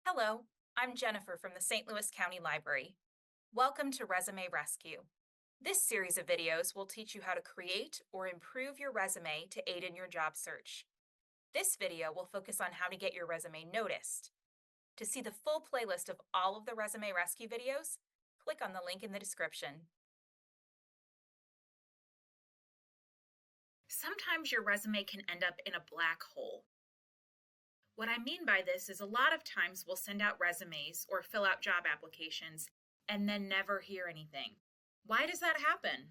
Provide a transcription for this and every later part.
Hello, I'm Jennifer from the St. Louis County Library. Welcome to Resume Rescue. This series of videos will teach you how to create or improve your resume to aid in your job search. This video will focus on how to get your resume noticed. To see the full playlist of all of the Resume Rescue videos, click on the link in the description. Sometimes your resume can end up in a black hole. What I mean by this is a lot of times we'll send out resumes or fill out job applications and then never hear anything. Why does that happen?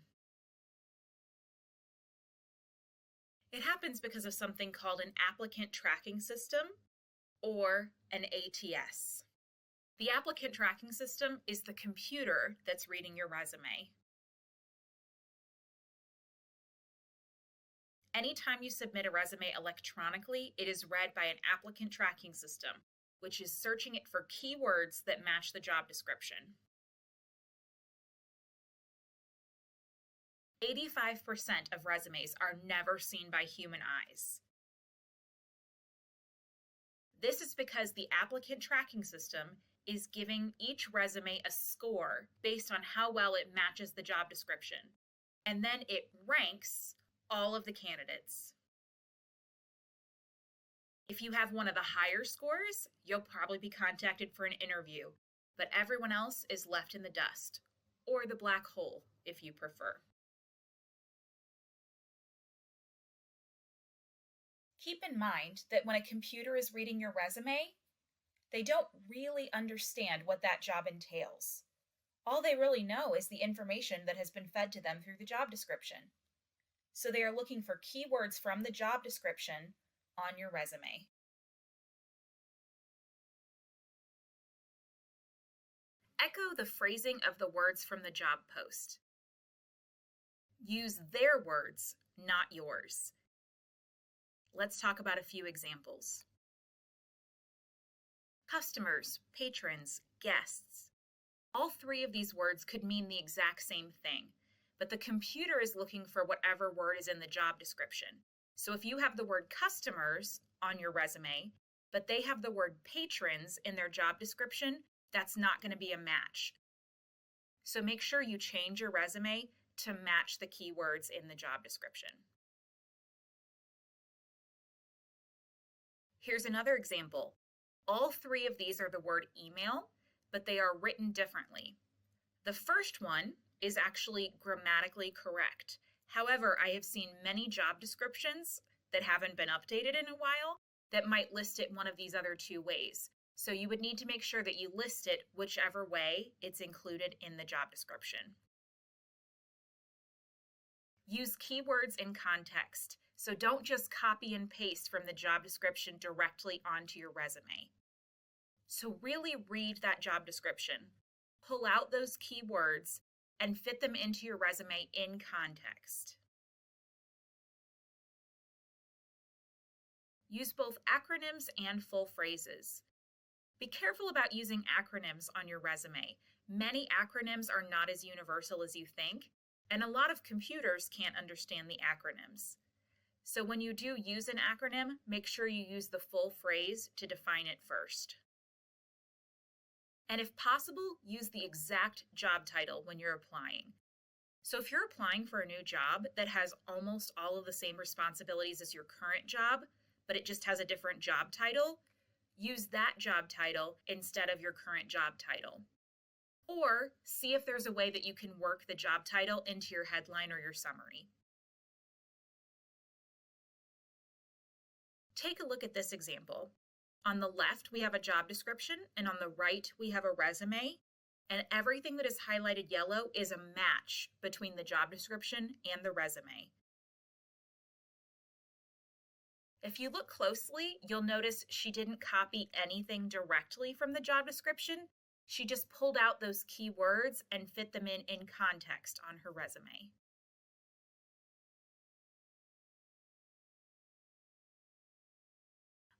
It happens because of something called an applicant tracking system or an ATS. The applicant tracking system is the computer that's reading your resume. Anytime you submit a resume electronically, it is read by an applicant tracking system, which is searching it for keywords that match the job description. 85% of resumes are never seen by human eyes. This is because the applicant tracking system is giving each resume a score based on how well it matches the job description, and then it ranks all of the candidates. If you have one of the higher scores, you'll probably be contacted for an interview, but everyone else is left in the dust, or the black hole if you prefer. Keep in mind that when a computer is reading your resume, they don't really understand what that job entails. All they really know is the information that has been fed to them through the job description. So they are looking for keywords from the job description on your resume. Echo the phrasing of the words from the job post. Use their words, not yours. Let's talk about a few examples. Customers, patrons, guests. All three of these words could mean the exact same thing, but the computer is looking for whatever word is in the job description. So if you have the word customers on your resume, but they have the word patrons in their job description, that's not going to be a match. So make sure you change your resume to match the keywords in the job description. Here's another example. All three of these are the word email, but they are written differently. The first one is actually grammatically correct. However, I have seen many job descriptions that haven't been updated in a while that might list it one of these other two ways. So you would need to make sure that you list it whichever way it's included in the job description. Use keywords in context. So don't just copy and paste from the job description directly onto your resume. So really read that job description, pull out those keywords, and fit them into your resume in context. Use both acronyms and full phrases. Be careful about using acronyms on your resume. Many acronyms are not as universal as you think, and a lot of computers can't understand the acronyms. So when you do use an acronym, make sure you use the full phrase to define it first. And if possible, use the exact job title when you're applying. So if you're applying for a new job that has almost all of the same responsibilities as your current job, but it just has a different job title, use that job title instead of your current job title. Or see if there's a way that you can work the job title into your headline or your summary. Take a look at this example. On the left, we have a job description, and on the right, we have a resume, and everything that is highlighted yellow is a match between the job description and the resume. If you look closely, you'll notice she didn't copy anything directly from the job description. She just pulled out those keywords and fit them in context on her resume.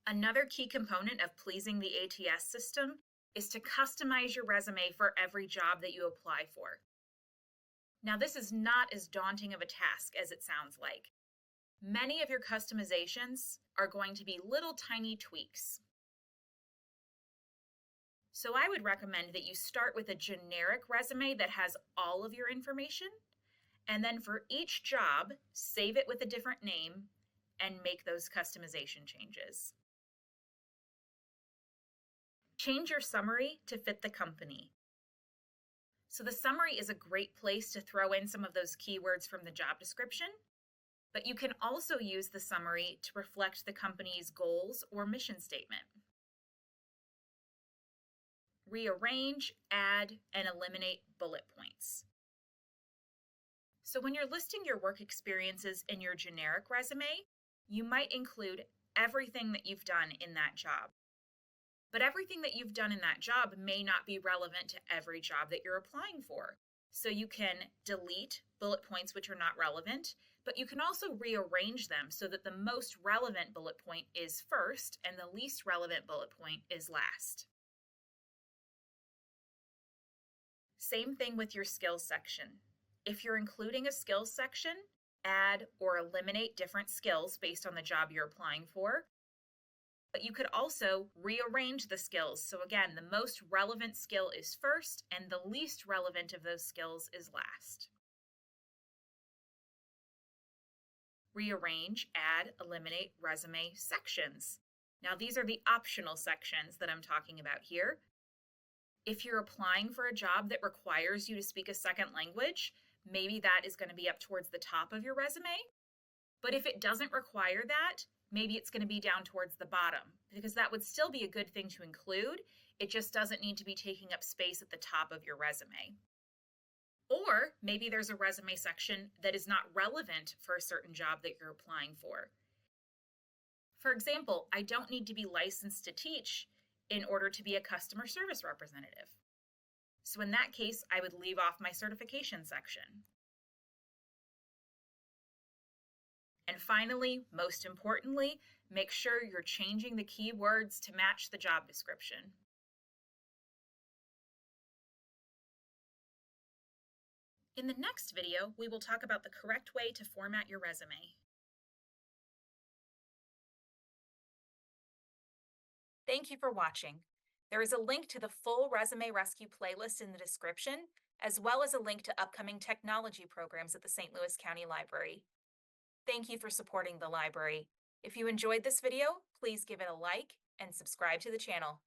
Another key component of pleasing the ATS system is to customize your resume for every job that you apply for. Now, this is not as daunting of a task as it sounds like. Many of your customizations are going to be little tiny tweaks. So I would recommend that you start with a generic resume that has all of your information, and then for each job, save it with a different name and make those customization changes. Change your summary to fit the company. So the summary is a great place to throw in some of those keywords from the job description, but you can also use the summary to reflect the company's goals or mission statement. Rearrange, add, and eliminate bullet points. So when you're listing your work experiences in your generic resume, you might include everything that you've done in that job. But everything that you've done in that job may not be relevant to every job that you're applying for. So you can delete bullet points which are not relevant, but you can also rearrange them so that the most relevant bullet point is first and the least relevant bullet point is last. Same thing with your skills section. If you're including a skills section, add or eliminate different skills based on the job you're applying for. But you could also rearrange the skills. So again, the most relevant skill is first and the least relevant of those skills is last. Rearrange, add, eliminate resume sections. Now these are the optional sections that I'm talking about here. If you're applying for a job that requires you to speak a second language, maybe that is going to be up towards the top of your resume. But if it doesn't require that, maybe it's going to be down towards the bottom, because that would still be a good thing to include. It just doesn't need to be taking up space at the top of your resume. Or maybe there's a resume section that is not relevant for a certain job that you're applying for. For example, I don't need to be licensed to teach in order to be a customer service representative. So in that case, I would leave off my certification section. And finally, most importantly, make sure you're changing the keywords to match the job description. In the next video, we will talk about the correct way to format your resume. Thank you for watching. There is a link to the full Resume Rescue playlist in the description, as well as a link to upcoming technology programs at the St. Louis County Library. Thank you for supporting the library. If you enjoyed this video, please give it a like and subscribe to the channel.